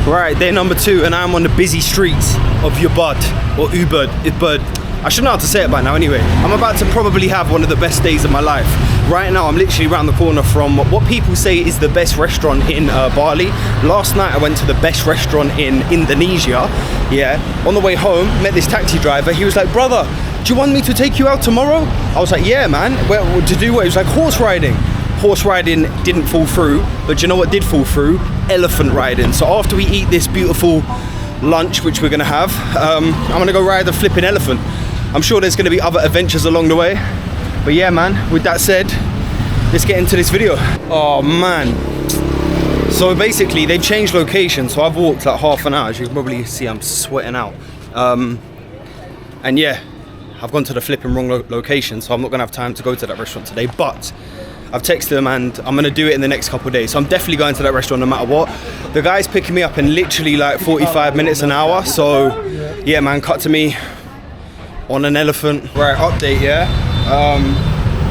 Right, day number 2, and I'm on the busy streets of Ubud, or Ubud. I should know how to say it by now anyway. I'm about to probably have one of the best days of my life. Right now, I'm literally around the corner from what people say is the best restaurant in Bali. Last night, I went to the best restaurant in Indonesia. Yeah, on the way home, met this taxi driver. He was like, brother, do you want me to take you out tomorrow? I was like, yeah, man. Well, to do what? He was like, horse riding. Horse riding didn't fall through, but you know what did fall through? Elephant riding. So after we eat this beautiful lunch, which we're gonna have, I'm gonna go ride a flipping elephant. I'm sure there's gonna be other adventures along the way. But yeah, man, with that said, let's get into this video. Oh man. So basically they've changed location. So I've walked like half an hour. As you can probably see, I'm sweating out. And yeah, I've gone to the flipping wrong location. So I'm not gonna have time to go to that restaurant today, but I've texted them and I'm gonna do it in the next couple of days. So I'm definitely going to that restaurant no matter what. The guy's picking me up in literally like 45 minutes, an hour. So yeah, man, cut to me on an elephant. Right, update, yeah.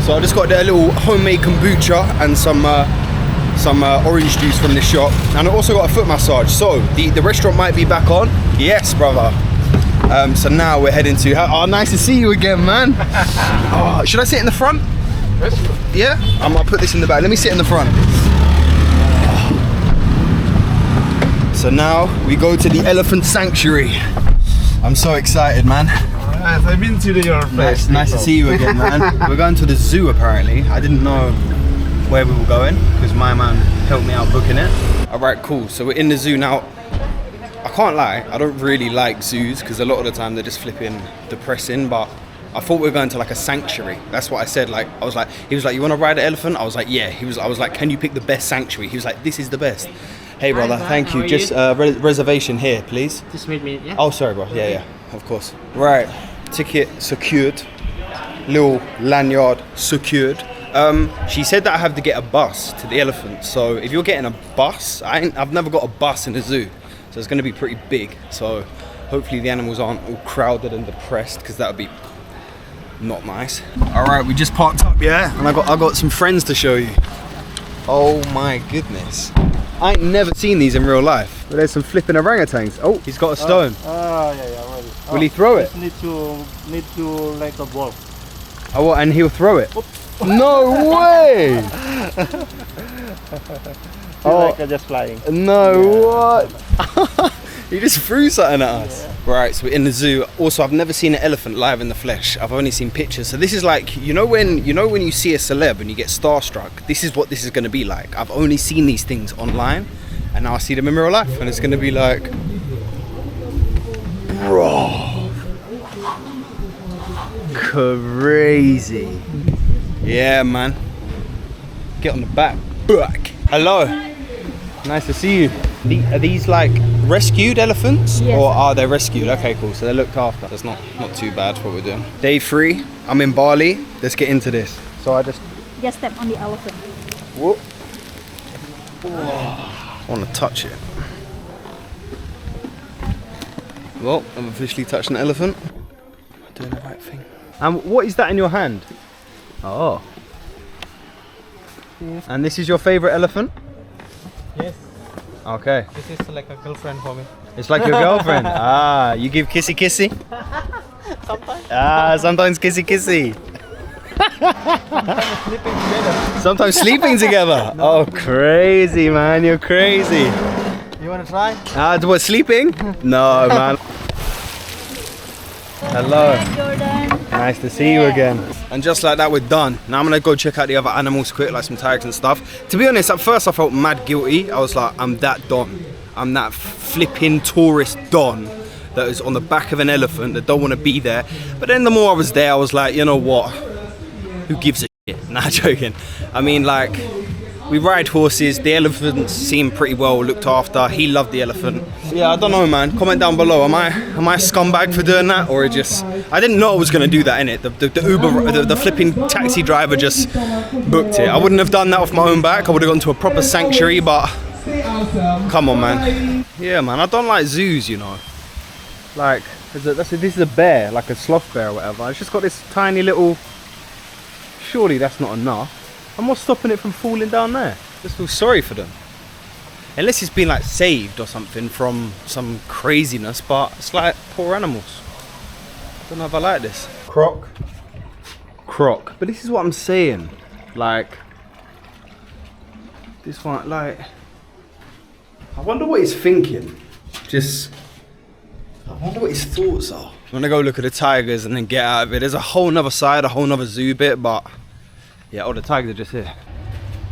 So I just got a little homemade kombucha and some orange juice from this shop. And I also got a foot massage. So the restaurant might be back on. Yes, brother. So now we're heading to, oh, nice to see you again, man. Oh, should I sit in the front? Yeah, I'm gonna put this in the back. Let me sit in the front. So now we go to the elephant sanctuary. I'm so excited, man. I've been to your place. Nice to see you again, man. We're going to the zoo apparently. I didn't know where we were going because my man helped me out booking it. All right, cool. So we're in the zoo now. I can't lie, I don't really like zoos because a lot of the time they're just flipping depressing, but I thought we were going to like a sanctuary. That's what I said. Like, he was like, you want to ride an elephant? I was like, yeah. I was like, can you pick the best sanctuary? He was like, this is the best. Hey, brother, thank you. Just reservation here, please. Just wait a minute, yeah? Oh, sorry, bro. Yeah, of course. Right, ticket secured. Little lanyard secured. She said that I have to get a bus to the elephant. So if you're getting a bus, I've never got a bus in a zoo. So it's going to be pretty big. So hopefully the animals aren't all crowded and depressed because that would be not nice. All right, we just parked up, yeah, and I got some friends to show you. Oh my goodness, I ain't never seen these in real life. But there's some flipping orangutans. Oh, he's got a stone. Yeah. Will he throw it? Need to like a ball. Oh, what? And he'll throw it? No way! Like just flying. No, what? He just threw something at us. Yeah. Right, so we're in the zoo. Also, I've never seen an elephant live in the flesh. I've only seen pictures. So this is like, you know when you see a celeb and you get starstruck? This is what this is going to be like. I've only seen these things online, and now I see them in real life, and it's going to be like, bro, crazy. Yeah, man. Get on the back. Hello. Nice to see you. Are these like rescued elephants? Yes. Or are they rescued? Okay, cool. So they're looked after. That's not too bad what we're doing. Day 3. I'm in Bali. Let's get into this. So I just step on the elephant. whoop. I want to touch it. Well, I've officially touched an elephant. Am I doing the right thing? And what is that in your hand? Oh. Yes. And this is your favorite elephant? Yes. Okay. This is like a girlfriend for me. It's like your girlfriend. Ah, you give kissy kissy? Sometimes. Ah, sometimes kissy kissy. Sleeping together. Sometimes sleeping together. Oh, crazy, man. You're crazy. You wanna try? Ah, what, sleeping? No, man. Hello. Hi, Jordan. Nice to see you again. And just like that, we're done. Now I'm gonna go check out the other animals quick, like some tigers and stuff. To be honest, at first I felt mad guilty. I was like, I'm that don. I'm that flipping tourist don that is on the back of an elephant that don't want to be there. But then the more I was there, I was like, you know what? Who gives a shit? Nah, joking. I mean, like, we ride horses. The elephants seem pretty well looked after. He loved the elephant. Yeah, I don't know, man. Comment down below. Am I a scumbag for doing that, or just? I didn't know I was gonna do that, innit? The Uber, the flipping taxi driver just booked it. I wouldn't have done that off my own back. I would have gone to a proper sanctuary, but come on, man. Yeah, man. I don't like zoos, you know. Like, this is a bear, like a sloth bear or whatever. It's just got this tiny little. Surely that's not enough. I'm not stopping it from falling down there. Just feel sorry for them. Unless it's been like saved or something from some craziness, but it's like poor animals. I don't know if I like this. Croc. But this is what I'm saying. Like, this one, like, I wonder what he's thinking. I wonder what his thoughts are. I'm gonna go look at the tigers and then get out of it. There's a whole nother side, a whole nother zoo bit, but yeah, all the tigers are just here.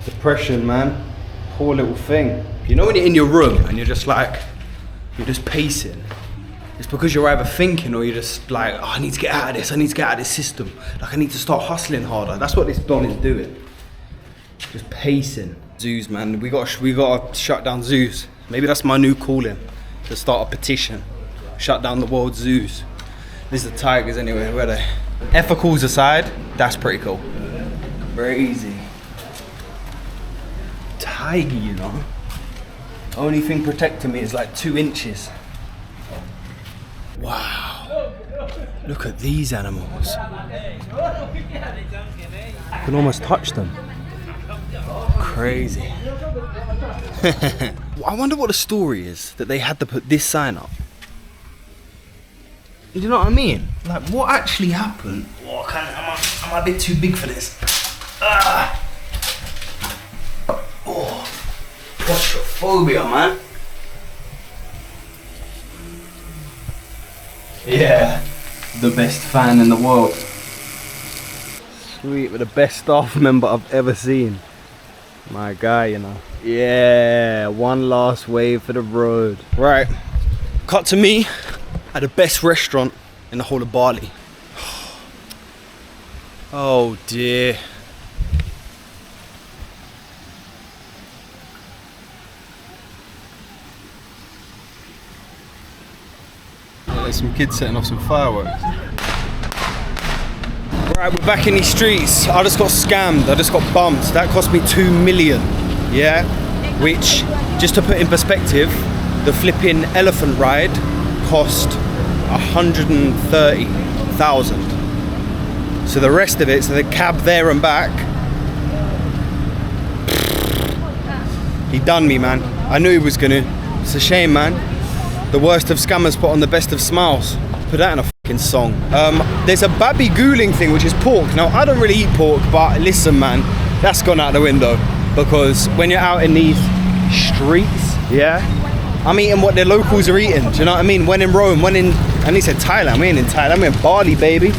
Depression, man. Poor little thing. You know when you're in your room and you're just like, you're just pacing. It's because you're either thinking or you're just like, oh, I need to get out of this. I need to get out of this system. Like I need to start hustling harder. That's what this Don is doing. Just pacing. Zoos, man. We gotta shut down zoos. Maybe that's my new calling. To start a petition. Shut down the world's zoos. This is the tigers anyway, where are they? Ethicals aside, that's pretty cool. Very easy. Tiger, you know. Only thing protecting me is like 2 inches. Wow. Look at these animals. I can almost touch them. Crazy. I wonder what the story is that they had to put this sign up. You know what I mean? Like, what actually happened? Oh, am I a bit too big for this? Oh, claustrophobia, man. Yeah, the best fan in the world. Sweet, with the best staff member I've ever seen. My guy, you know. Yeah, one last wave for the road. Right, cut to me at the best restaurant in the whole of Bali. Oh dear. There's some kids setting off some fireworks. Right, we're back in these streets. I just got scammed, I just got bumped. That cost me 2 million, yeah? Which, just to put in perspective, the flipping elephant ride cost 130,000. So the rest of it, so the cab there and back, he done me, man. I knew he was gonna. It's a shame, man. The worst of scammers put on the best of smiles. Put that in a fucking song. There's a babi guling thing, which is pork. Now, I don't really eat pork, but listen, man, that's gone out the window. Because when you're out in these streets, yeah, I'm eating what the locals are eating. Do you know what I mean? When in Rome, and he said Thailand, we ain't in Thailand, we're in Bali, baby.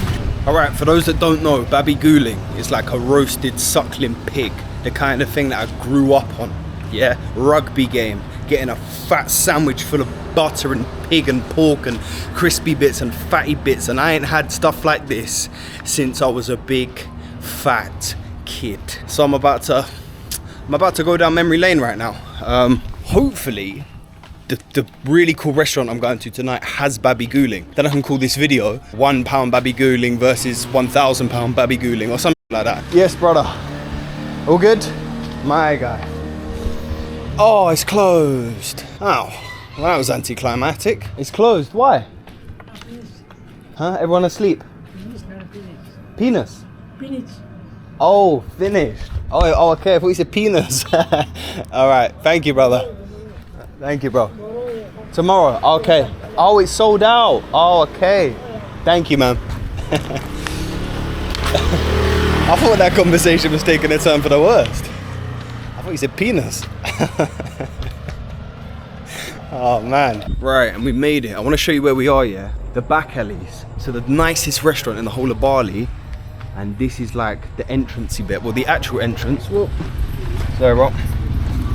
All right, for those that don't know, babi guling is like a roasted suckling pig. The kind of thing that I grew up on, yeah? Rugby game, getting a fat sandwich full of butter and pig and pork and crispy bits and fatty bits, and I ain't had stuff like this since I was a big fat kid. So I'm about to go down memory lane right now. Hopefully the really cool restaurant I'm going to tonight has babi guling. Then I can call this video £1 babi guling versus £1,000 babi guling or something like that. Yes, brother. All good? My guy. Oh, it's closed. Oh, well, that was anticlimactic. It's closed. Why? Huh? Everyone asleep? Penis? Finish. Oh, finished. Oh, okay. I thought you said penis. All right. Thank you, brother. Thank you, bro. Tomorrow. Okay. Oh, it's sold out. Oh, okay. Thank you, man. I thought that conversation was taking a turn for the worst. I thought you said penis. Oh man. Right, and we made it. I want to show you where we are, yeah? The back alleys. So the nicest restaurant in the whole of Bali. And this is like the entrancey bit. Well, the actual entrance. Whoa. Sorry, bro.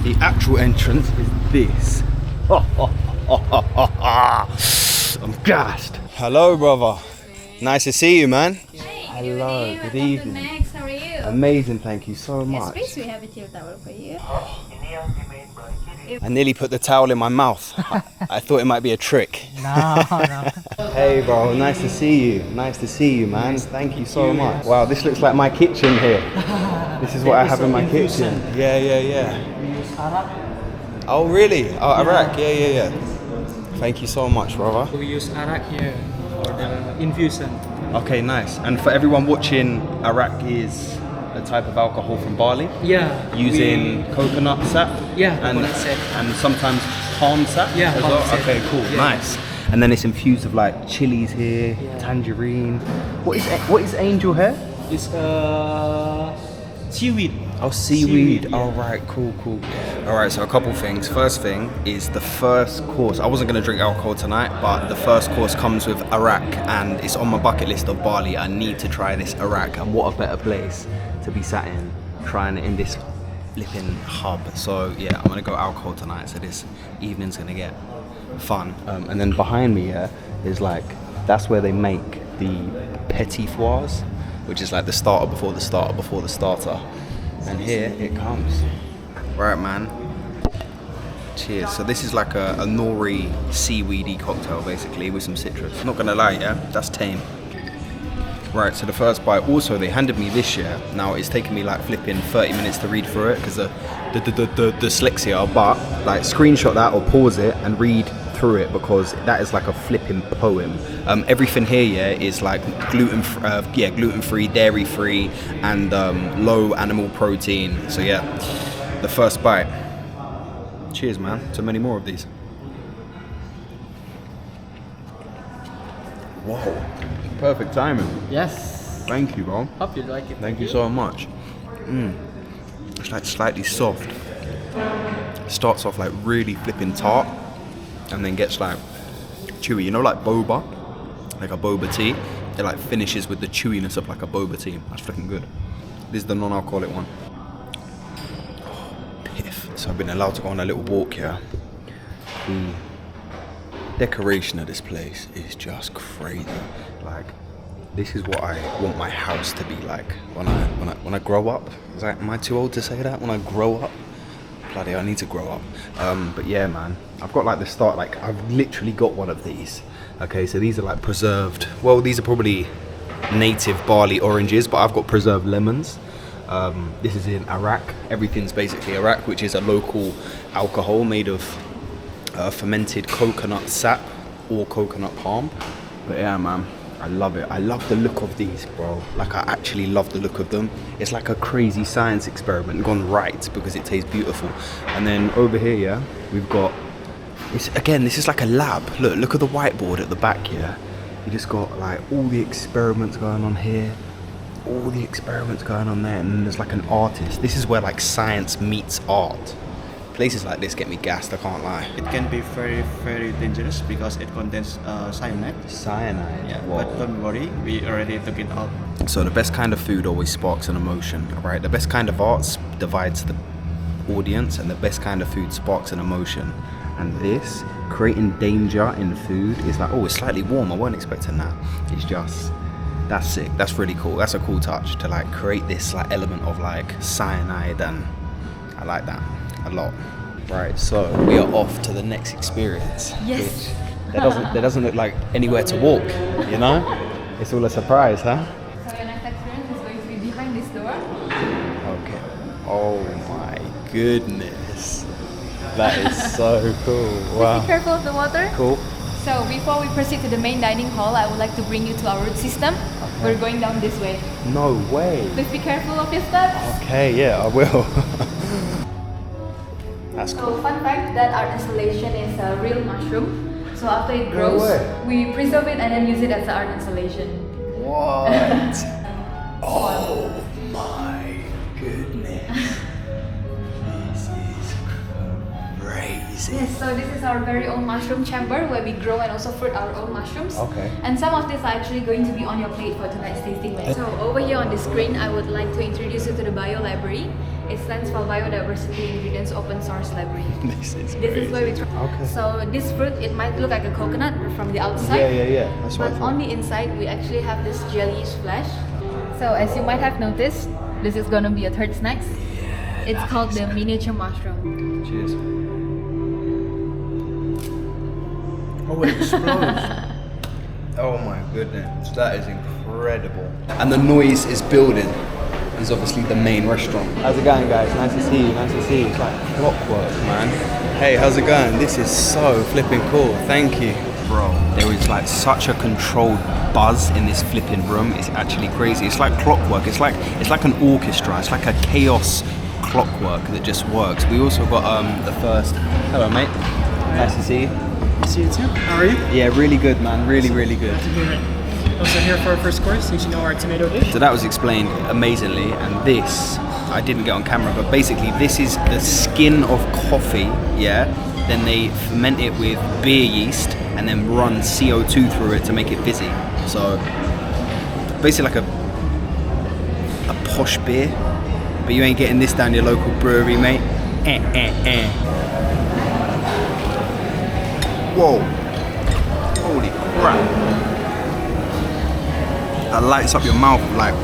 The actual entrance is this. I'm gassed. Hello, brother. Nice to see you, man. Hello, good evening. Max, how are you? Amazing, thank you so much. Yes, please, we have a chill towel for you. I nearly put the towel in my mouth. I thought it might be a trick. No. Hey bro, nice to see you. Nice to see you, man. Thank you so much. Wow, this looks like my kitchen here. This is what I have in my kitchen. Yeah. We use arak. Oh really? Oh, Iraq. Yeah. Thank you so much, brother. We use arak here for the infusion. Okay, nice. And for everyone watching, Iraq is a type of alcohol from Bali? Yeah. Using coconut sap? Yeah, and, coconut sap. and sometimes palm sap? Yeah, as palm well? sap. Okay, cool, Yeah. nice. And then it's infused with like chilies here, Yeah. tangerine. What is angel hair? It's seaweed. Oh, seaweed. yeah. Oh, right, cool. All right, so a couple things. First thing is the first course. I wasn't gonna drink alcohol tonight, but the first course comes with arak, and it's on my bucket list of Bali. I need to try this arak, and what a better place to be sat in, trying it in this flipping hub. So yeah, I'm gonna go alcohol tonight. So this evening's gonna get fun. And then behind me here is like, that's where they make the petit fours, which is like the starter before the starter before the starter. And here it comes. Right, man. Cheers. So this is like a nori seaweedy cocktail basically with some citrus. Not gonna lie, yeah, that's tame. Right, so the first bite, also they handed me this year. Now it's taken me like flipping 30 minutes to read through it because the dyslexia, but like screenshot that or pause it and read through it because that is like a flipping poem. Everything here, yeah, is like gluten-free, dairy-free, and low animal protein. So yeah, the first bite. Cheers, man, to many more of these. Whoa, perfect timing. Yes. Thank you, bro. Hope you like it. Thank you so much. It's like slightly soft. Starts off like really flipping tart, and then gets like chewy. You know, like boba, like a boba tea. It like finishes with the chewiness of like a boba tea. That's flipping good. This is the non-alcoholic one. Oh, piff. So I've been allowed to go on a little walk here. The decoration of this place is just crazy. Like, this is what I want my house to be like when I grow up. Am I too old to say that? When I grow up? Bloody, I need to grow up. But yeah, man, I've got like the start. Like, I've literally got one of these. Okay, so these are like preserved. Well, these are probably native Bali oranges, but I've got preserved lemons. This is in arak. Everything's basically arak, which is a local alcohol made of fermented coconut sap or coconut palm. But yeah, man, I love it. I love the look of these, bro. Like, I actually love the look of them. It's like a crazy science experiment gone right because it tastes beautiful. And then over here, yeah, we've got, this is like a lab. Look at the whiteboard at the back here. You just got like all the experiments going on here, all the experiments going on there, and then there's like an artist. This is where like science meets art. Places like this get me gassed, I can't lie. It can be very, very dangerous because it contains cyanide. Cyanide? Yeah, Whoa. but don't worry, we already took it out. So the best kind of food always sparks an emotion, right? The best kind of art divides the audience, and the best kind of food sparks an emotion. And this, creating danger in food, is like, oh, it's slightly warm, I weren't expecting that. It's just, that's sick, that's really cool. That's a cool touch to like create this like element of like cyanide, and I like that a lot. Right, so we are off to the next experience. Yes. There doesn't look like anywhere to walk, you know? It's all a surprise, huh? So your next experience is going to be behind this door. Okay. Oh my goodness. That is so cool. Wow. Be careful of the water. Cool. So before we proceed to the main dining hall, I would like to bring you to our root system. We're going down this way. No way. Please be careful of your steps. Okay, yeah, I will. That's So cool. fun fact, that art installation is a real mushroom. So after it grows, way. we preserve it and then use it as an art installation. What? Oh my goodness. This is crazy. Yes, so this is our very own mushroom chamber where we grow and also fruit our own mushrooms. Okay. And some of these are actually going to be on your plate for tonight's tasting. So over here on the screen, I would like to introduce you to the Bio Library. It stands for Biodiversity Ingredients Open Source Library. This is This is where we crazy. try. Okay. So this fruit, it might look like a coconut from the outside. Yeah. That's what But I thought. on the inside, we actually have this jellish flesh. So as you might have noticed, this is gonna be a third snack. It's called the miniature mushroom. Cheers. Oh, it explodes. Oh my goodness, that is incredible. And the noise is building. Is obviously the main restaurant. How's it going, guys? Nice to see you, nice to see you. It's like clockwork, man. Hey, how's it going? This is so flipping cool, thank you. bro, there is like such a controlled buzz in this flipping room. It's actually crazy. It's like clockwork. It's like an orchestra. It's like a chaos clockwork that just works. We also got the first. Hello, mate. Nice to see you. See you too. How are you? Yeah, really good, man. Really, really good. Glad to hear it. Also here for our first course, you should know our tomato dish. So that was explained amazingly, and this I didn't get on camera, but basically this is the skin of coffee, yeah? Then they ferment it with beer yeast and then run CO2 through it to make it fizzy. So basically like a posh beer, but you ain't getting this down your local brewery, mate. Whoa, holy crap. That lights up your mouth like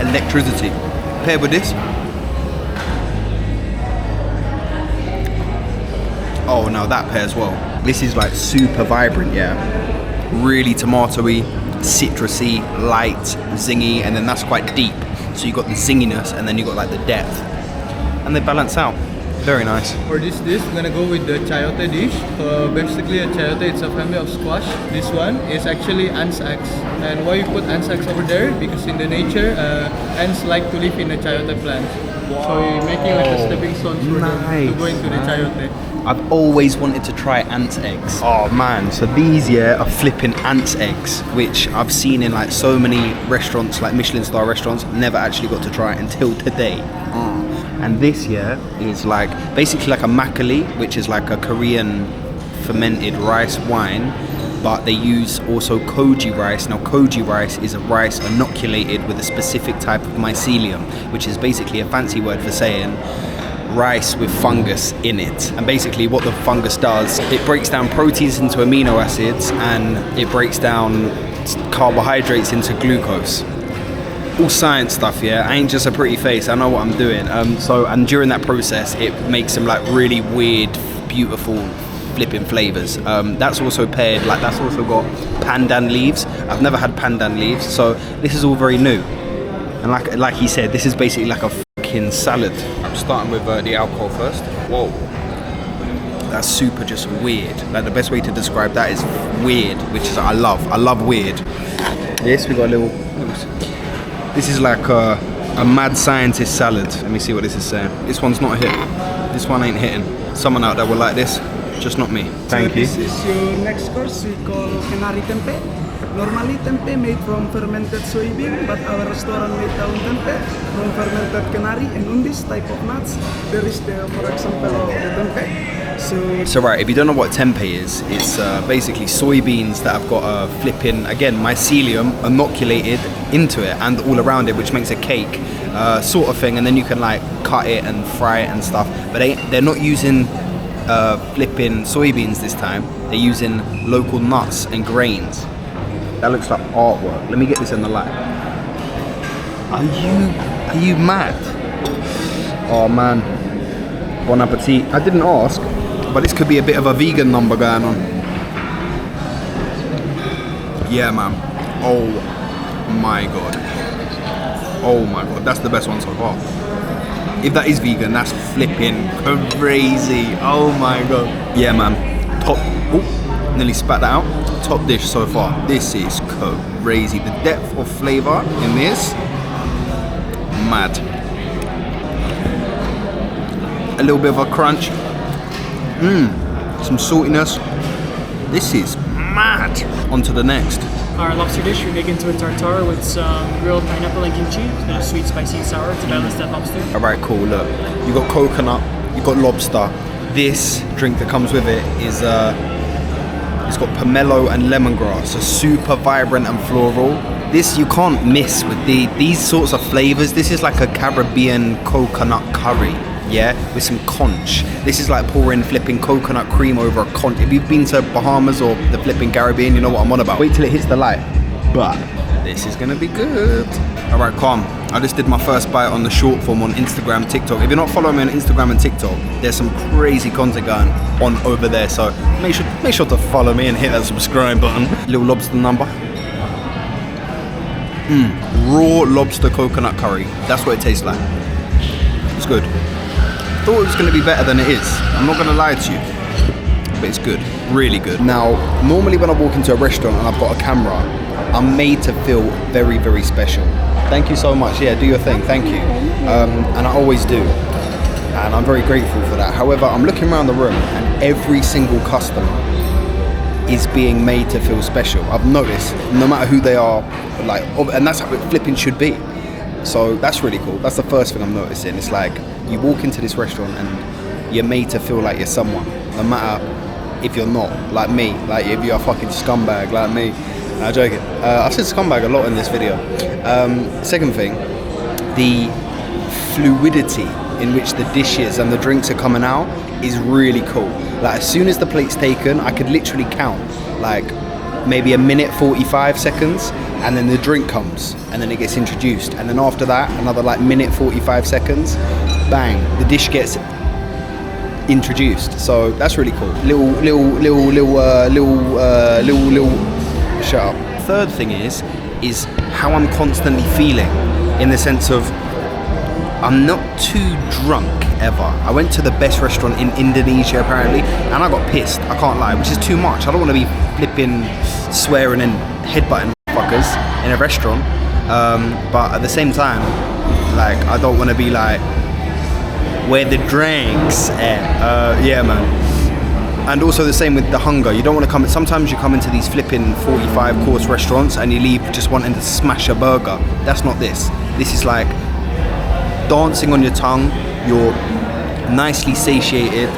electricity. Paired with this. Oh no, that pairs well. This is like super vibrant, yeah. Really tomatoey, citrusy, light, zingy, and then that's quite deep. So you got the zinginess and then you got like the depth. And they balance out. Very nice. For this dish, we're gonna go with the chayote dish. Basically, a chayote it's a family of squash. This one is actually ants' eggs. And why you put ants' eggs over there? Because in the nature, ants like to live in the chayote plant. So you're making like a stepping stone for them to go into the chayote. I've always wanted to try ants' eggs. Oh man, so these are flipping ants' eggs, which I've seen in like so many restaurants, like Michelin star restaurants, never actually got to try it until today. And this is like basically like a makgeolli, which is like a Korean fermented rice wine, but they use also koji rice. Now koji rice is a rice inoculated with a specific type of mycelium, which is basically a fancy word for saying rice with fungus in it. And basically what the fungus does, it breaks down proteins into amino acids and it breaks down carbohydrates into glucose. All science stuff, yeah. I ain't just a pretty face. I know what I'm doing. And during that process, it makes some like really weird, beautiful, flipping flavors. That's also paired. Like that's also got pandan leaves. I've never had pandan leaves, so this is all very new. And like he said, this is basically like a fucking salad. I'm starting with the alcohol first. Whoa, that's super just weird. Like the best way to describe that is weird, which is I love weird. Yes, we got a little. This is like a mad scientist salad. Let me see what this is saying. This one's not a hit. This one ain't hitting. Someone out there will like this, just not me. Thank you. This is your next course. We call culinary tempe. Normally tempe made from fermented soybean, but our restaurant made daun tempe from fermented canary, and on this type of nuts there is the, for example, the tempe. So right, if you don't know what tempeh is, it's basically soybeans that have got a flipping, again, mycelium inoculated into it and all around it, which makes a cake sort of thing, and then you can like cut it and fry it and stuff. But they're not using flipping soybeans this time. They're using local nuts and grains. That looks like artwork. Let me get this in the light. Are you mad? Oh man, bon appetit. I didn't ask, but this could be a bit of a vegan number going on. Yeah, man. Oh my god. Oh my god, that's the best one so far. If that is vegan, that's flipping crazy. Oh my god. Yeah, man. Top. Oh, nearly spat that out. Top dish so far. This is crazy. The depth of flavor in this, mad. A little bit of a crunch. Some saltiness. This is mad. On to the next. Our lobster dish, we make into a tartare with some grilled pineapple and kimchi. It's sweet, spicy, and sour to balance that lobster. All right, cool. Look, you got coconut, you got lobster. This drink that comes with it is it's got pomelo and lemongrass, so super vibrant and floral. This you can't miss with these sorts of flavors. This is like a Caribbean coconut curry, yeah, with some conch. This is like pouring flipping coconut cream over a conch. If you've been to Bahamas or the flipping Caribbean, you know what I'm on about. Wait till it hits the light. But this is gonna be good. All right, calm. I just did my first bite on the short form on Instagram, TikTok. If you're not following me on Instagram and TikTok, there's some crazy content going on over there. So make sure to follow me and hit that subscribe button. Little lobster number. Raw lobster coconut curry. That's what it tastes like. It's good. Thought it was going to be better than it is. I'm not going to lie to you, but it's good. really good. Now, normally when I walk into a restaurant and I've got a camera, I'm made to feel very, very special. Thank you so much. Yeah, do your thing. Thank you. And I always do. And I'm very grateful for that. However, I'm looking around the room and every single customer is being made to feel special. I've noticed, no matter who they are, like, and that's how it flipping should be. So that's really cool. That's the first thing I'm noticing. It's like you walk into this restaurant and you're made to feel like you're someone, no matter if you're not, like me, like if you're a fucking scumbag like me. No, I'm joking. I've said scumbag a lot in this video. Second thing, the fluidity in which the dishes and the drinks are coming out is really cool. Like as soon as the plate's taken, I could literally count like maybe a minute 45 seconds, and then the drink comes and then it gets introduced, and then after that another like minute 45 seconds, bang, the dish gets introduced. So that's really cool. Little shut up. Third thing is how I'm constantly feeling, in the sense of I'm not too drunk ever. I went to the best restaurant in Indonesia apparently, and I got pissed, I can't lie, which is too much. I don't want to be flipping, swearing and headbutting fuckers in a restaurant. But at the same time, like, I don't want to be like, where the drinks at? Yeah, man. And also the same with the hunger. You don't want to come, sometimes you come into these flipping 45 course restaurants and you leave just wanting to smash a burger. That's not this. This is like dancing on your tongue, you're nicely satiated,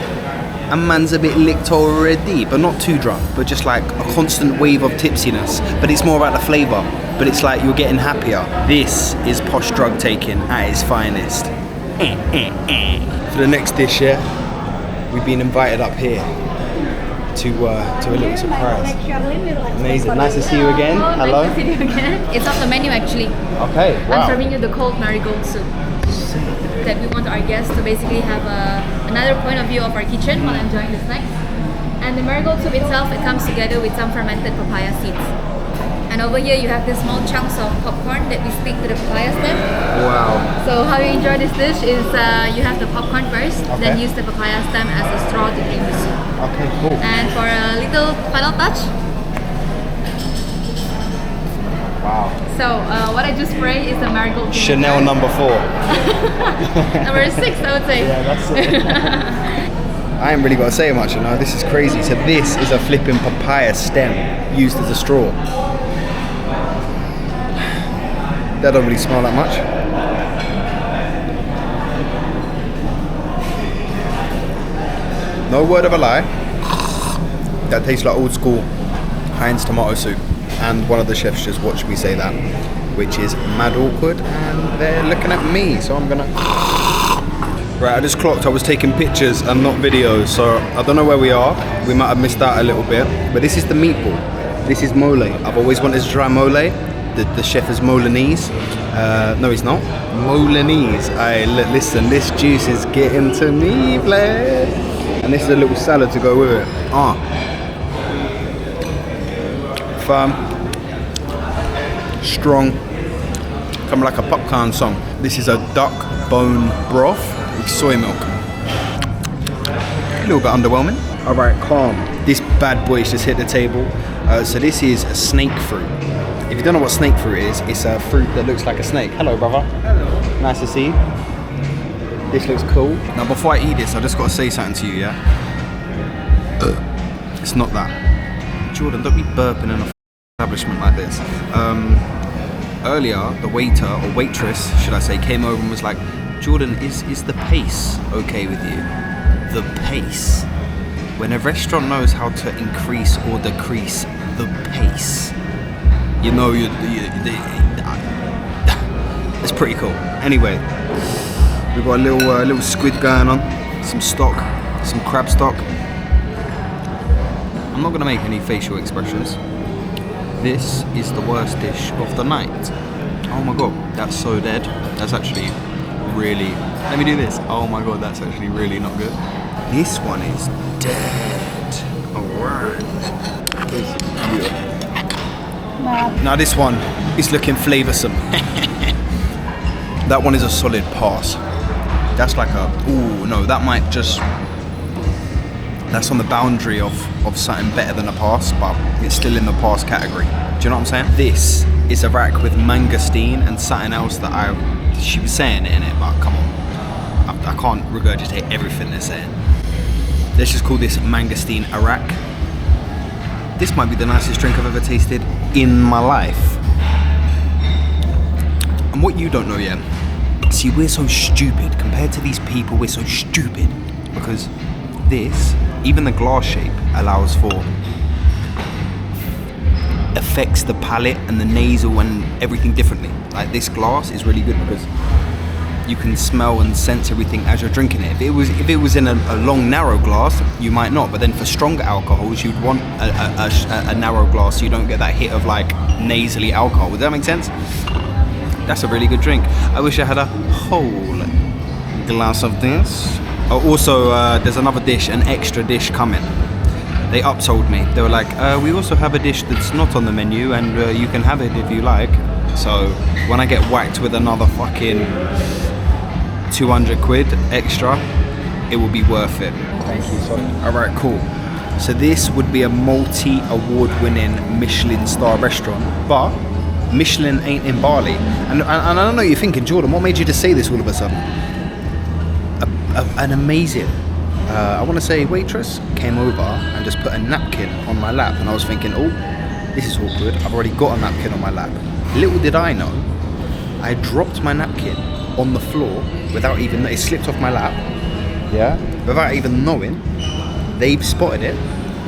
and man's a bit licked already, but not too drunk, but just like a constant wave of tipsiness. But it's more about the flavour, but it's like you're getting happier. This is posh drug taking at its finest. For the next dish, yeah, we've been invited up here to a little surprise. Amazing, nice to see you again. Hello. Nice to see you again. It's off the menu actually. Okay, wow. I'm serving you the cold marigold soup. That we want our guests to basically have another point of view of our kitchen while enjoying the snacks. And the marigold soup itself, it comes together with some fermented papaya seeds. And over here you have these small chunks of popcorn that we stick to the papaya stem. Wow. So how you enjoy this dish is you have the popcorn first, then use the papaya stem as a straw to drink the soup. Okay, cool. And for a little final touch, wow. so what I just spray is the marigold vinegar. Chanel number 4. Number 6, I would say. Yeah, that's it. I ain't really got to say much, you know. This is crazy. So this is a flipping papaya stem used as a straw. That don't really smell that much. No word of a lie. That tastes like old school Heinz tomato soup. And one of the chefs just watched me say that, which is mad awkward, and they're looking at me, so I'm gonna... Right, I just clocked I was taking pictures and not videos, so I don't know where we are. We might have missed out a little bit, but this is the meatball. This is mole. I've always wanted to try mole. The chef is Molinese. No, he's not. Molinese. Listen, this juice is getting to me, Blair. And this is a little salad to go with it. Firm, strong, kind of like a popcorn song. This is a duck bone broth with soy milk. A little bit underwhelming. All right, calm. This bad boy's just hit the table. So this is snake fruit. If you don't know what snake fruit is, it's a fruit that looks like a snake. Hello, brother. Hello. Nice to see you. This looks cool. Now, before I eat this, I just got to say something to you, yeah? It's not that. Jordan, don't be burping in a establishment like this. Earlier, the waiter or waitress, should I say, came over and was like, Jordan, is the pace okay with you? The pace. When a restaurant knows how to increase or decrease the pace, you know it's pretty cool. Anyway, we've got a little squid going on, some stock, some crab stock. I'm not gonna make any facial expressions. This is the worst dish of the night. Oh my god, that's so dead. That's actually really... Let me do this. Oh my god, that's actually really not good. This one is dead. Alright. Now this one is looking flavoursome. That one is a solid pass. That's like a... Ooh, no, that might just... That's on the boundary of of something better than the past, but it's still in the past category. Do you know what I'm saying? This is a rack with mangosteen and something else that she was saying it in it, but come on. I can't regurgitate everything they're saying. Let's just call this mangosteen Arak. This might be the nicest drink I've ever tasted in my life. And what you don't know yet, see, we're so stupid. Compared to these people, we're so stupid. Because this, even the glass shape, allows for affects the palate and the nasal and everything differently. Like this glass is really good because you can smell and sense everything as you're drinking it. If it was in a long narrow glass, you might not. But then for stronger alcohols, you'd want a narrow glass so you don't get that hit of like nasally alcohol. Does that make sense? That's a really good drink. I wish I had a whole glass of this. Oh, also, there's another dish, an extra dish coming. They upsold me. They were like, we also have a dish that's not on the menu and you can have it if you like. So when I get whacked with another fucking 200 quid extra, it will be worth it. Thank you. Alright, cool. So this would be a multi-award winning Michelin star restaurant, but Michelin ain't in Bali. And I don't know, you're thinking, Jordan, what made you just say this all of a sudden? An amazing, I want to say waitress, came over and just put a napkin on my lap. And I was thinking, oh, this is awkward. I've already got a napkin on my lap. Little did I know, I dropped my napkin on the floor without even, it slipped off my lap. Yeah. Without even knowing. They've spotted it,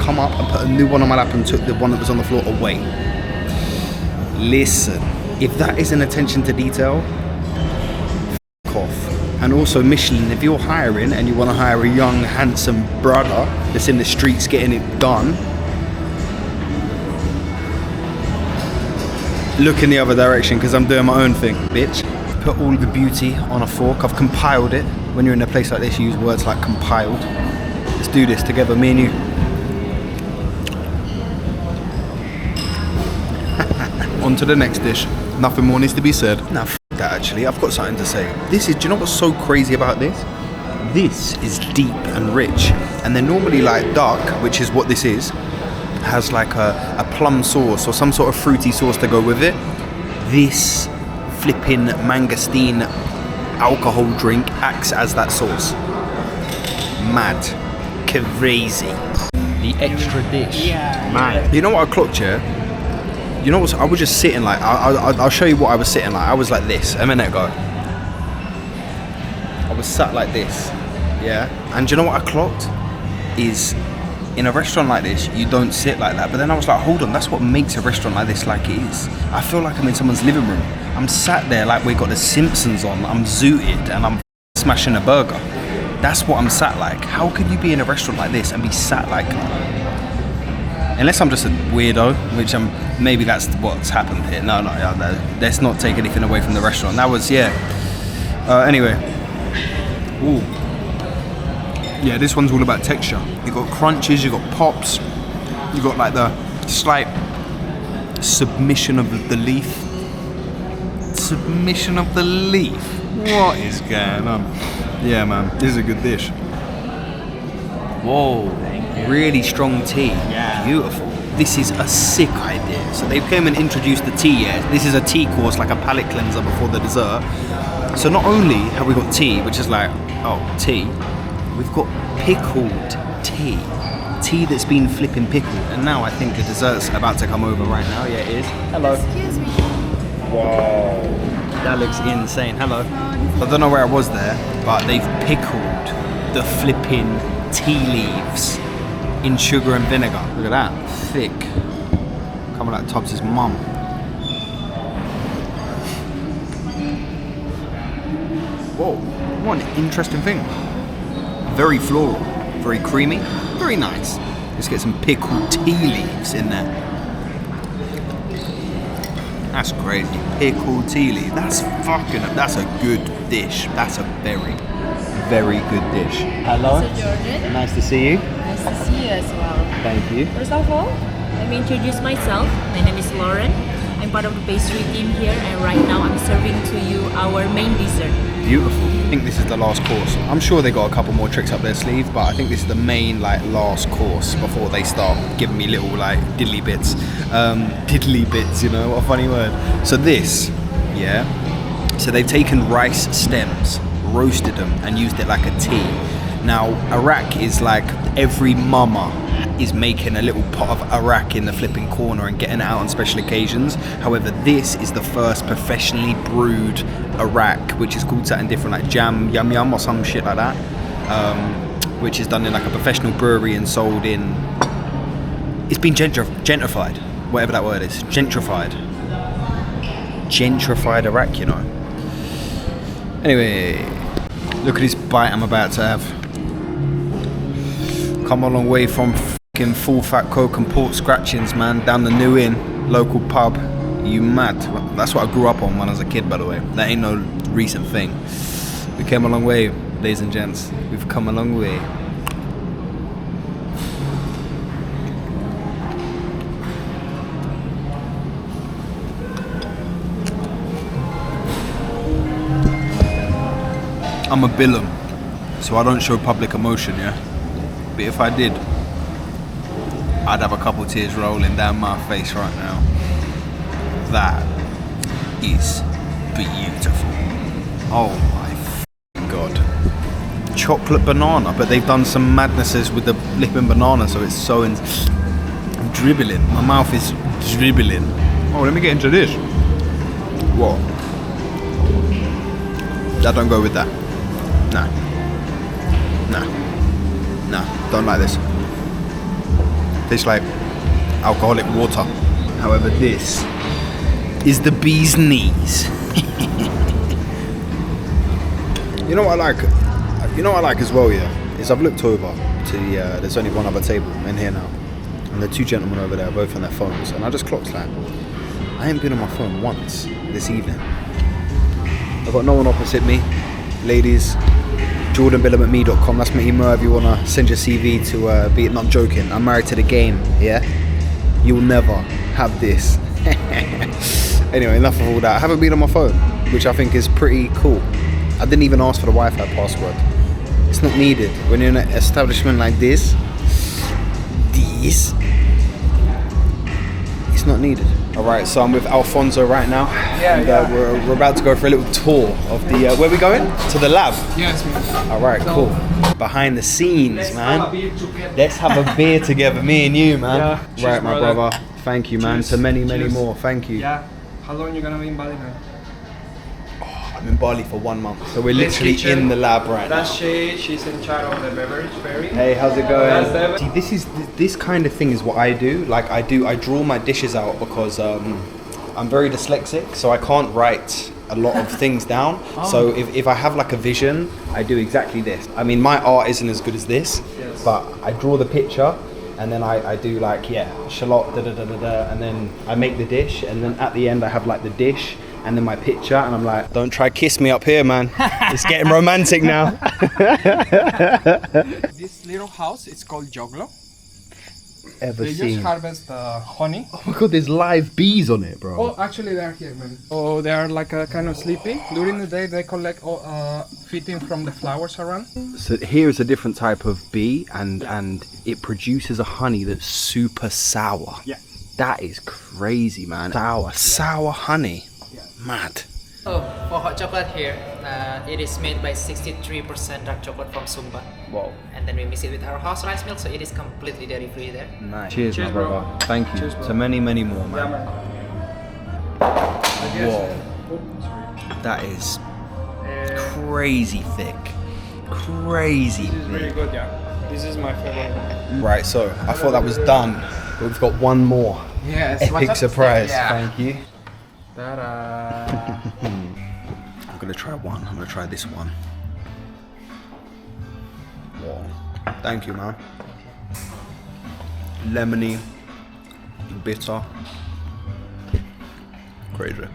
come up and put a new one on my lap and took the one that was on the floor away. Listen, if that isn't attention to detail, f*** off. And also Michelin, if you're hiring and you want to hire a young, handsome brother that's in the streets getting it done, look in the other direction because I'm doing my own thing, bitch. Put all the beauty on a fork. I've compiled it. When you're in a place like this, you use words like compiled. Let's do this together, me and you. On to the next dish. Nothing more needs to be said. Nah, f that actually. I've got something to say. Do you know what's so crazy about this? This is deep and rich. And they're normally like dark, which is what this is, has like a plum sauce or some sort of fruity sauce to go with it. This flipping mangosteen alcohol drink acts as that sauce. Mad. Crazy. The extra dish. Yeah. Man. You know what I clocked here? You know what? I was just sitting like, I'll show you what I was sitting like. I was like this a minute ago. I was sat like this. Yeah. And you know what I clocked? Is in a restaurant like this, you don't sit like that. But then I was like, hold on, that's what makes a restaurant like this like it is. I feel like I'm in someone's living room. I'm sat there like we got the Simpsons on. I'm zooted and I'm smashing a burger. That's what I'm sat like. How could you be in a restaurant like this and be sat like, unless I'm just a weirdo, which maybe that's what's happened here. No, let's not take anything away from the restaurant. That was, yeah. Anyway. Ooh. Yeah, this one's all about texture. You got crunches, you got pops, you got like the slight submission of the leaf. Submission of the leaf. What is going on? Yeah, man, this is a good dish. Whoa, really strong tea. Yeah. Beautiful. This is a sick idea. So they came and introduced the tea, yeah. This is a tea course, like a palate cleanser before the dessert. So not only have we got tea, which is like, oh, tea, we've got pickled tea. Tea that's been flipping pickled. And now I think the dessert's about to come over right now. Yeah, it is. Hello. Excuse me. Wow. That looks insane. Hello. I don't know where I was there, but they've pickled the flipping tea leaves in sugar and vinegar. Look at that. Thick. Coming like Tobbs' mum. Whoa. What an interesting thing. Very floral. Very creamy. Very nice. Let's get some pickled tea leaves in there. That's crazy. Pickled tea leaf. That's a good dish. That's a very, very good dish. Hello. Mr. Jordan. Nice to see you. Nice to see you as well. Thank you. First of all, let me introduce myself. My name is Lauren. I'm I'm part of the pastry team here, and right now I'm serving to you our main dessert. Beautiful. I think this is the last course. I'm sure they got a couple more tricks up their sleeve, but I think this is the main last course before they start giving me little diddly bits. Diddly bits, you know, what a funny word. So this, yeah. So they've taken rice stems, roasted them, and used it like a tea. Now, arak is like every mama is making a little pot of arak in the flipping corner and getting it out on special occasions. However, this is the first professionally brewed arak, which is called something different, like yum yum or some shit like that, which is done in like a professional brewery and sold in. It's been gentrified, whatever that word is, gentrified arak, you know. Anyway, look at this bite I'm about to have. Come a long way from fucking full fat coke and pork scratchings, man, down the New Inn, local pub. You mad? That's what I grew up on when I was a kid, by the way. That ain't no recent thing. We came a long way, ladies and gents. We've come a long way. I'm a Billum, so I don't show public emotion, yeah? But if I did, I'd have a couple tears rolling down my face right now. That is beautiful. Oh my f***ing god. Chocolate banana, but they've done some madnesses with the flipping banana, so it's so I'm dribbling. My mouth is dribbling. Oh, let me get into this. What? That don't go with that. Nah, don't like this. Tastes like alcoholic water. However, this is the bee's knees. You know what I like? You know what I like as well, yeah? Is I've looked over to the, there's only one other table in here now. And the two gentlemen over there are both on their phones. And I just clocked like, I ain't been on my phone once this evening. I've got no one opposite me. Ladies, jordanbillum@me.com. That's my email if you want to send your CV to be it. Not joking, I'm married to the game, yeah? You'll never have this. Anyway, enough of all that. I haven't been on my phone, which I think is pretty cool. I didn't even ask for the Wi-Fi password. It's not needed. When you're in an establishment like this, it's not needed. Alright, so I'm with Alfonso right now. And, we're about to go for a little tour of the, where are we going? To the lab? Yes, man. Alright, cool. Behind the scenes, man. Let's have a beer together, me and you, man. Yeah. Right, Cheers, my brother. Thank you, man. Cheers. To many Cheers. more. Thank you. Yeah. How long you gonna be in Bali, man? I'm in Bali for 1 month, so we're literally in the lab right now. That's she's in charge of the beverage ferry. Hey, how's it going? That's See, this kind of thing is what I do. Like I draw my dishes out because I'm very dyslexic, so I can't write a lot of things down. So if I have like a vision, I do exactly this. I mean, my art isn't as good as this, but I draw the picture and then I do like, shallot, and then I make the dish, and then at the end I have like the dish and then my picture, and I'm like, don't try kiss me up here, man. It's getting romantic now. This little house, it's called joglo. Ever They seen? just harvest the honey. Oh my god, there's live bees on it, bro. Oh, actually they are here, man. Oh, they are like kind of sleepy. During the day, they collect feeding from the flowers around. So here is a different type of bee, and it produces a honey that's super sour. Yeah. That is crazy, man. Sour honey. Mad. Oh, for hot chocolate here, it is made by 63% dark chocolate from Sumba. Whoa. And then we mix it with our house rice milk, so it is completely dairy free there. Nice. Cheers, Cheers, my bro. brother. Thank you. Cheers, bro. To many, many more, man. Whoa. That is crazy thick. Crazy This is very thick. good, yeah. This is my favorite. Right, so I thought that was done, but we've got one more. Yes. Epic surprise. Yeah. Thank you. Ta-da. I'm gonna try one. I'm gonna try this one. Whoa. Thank you, man. Lemony, bitter, crazy.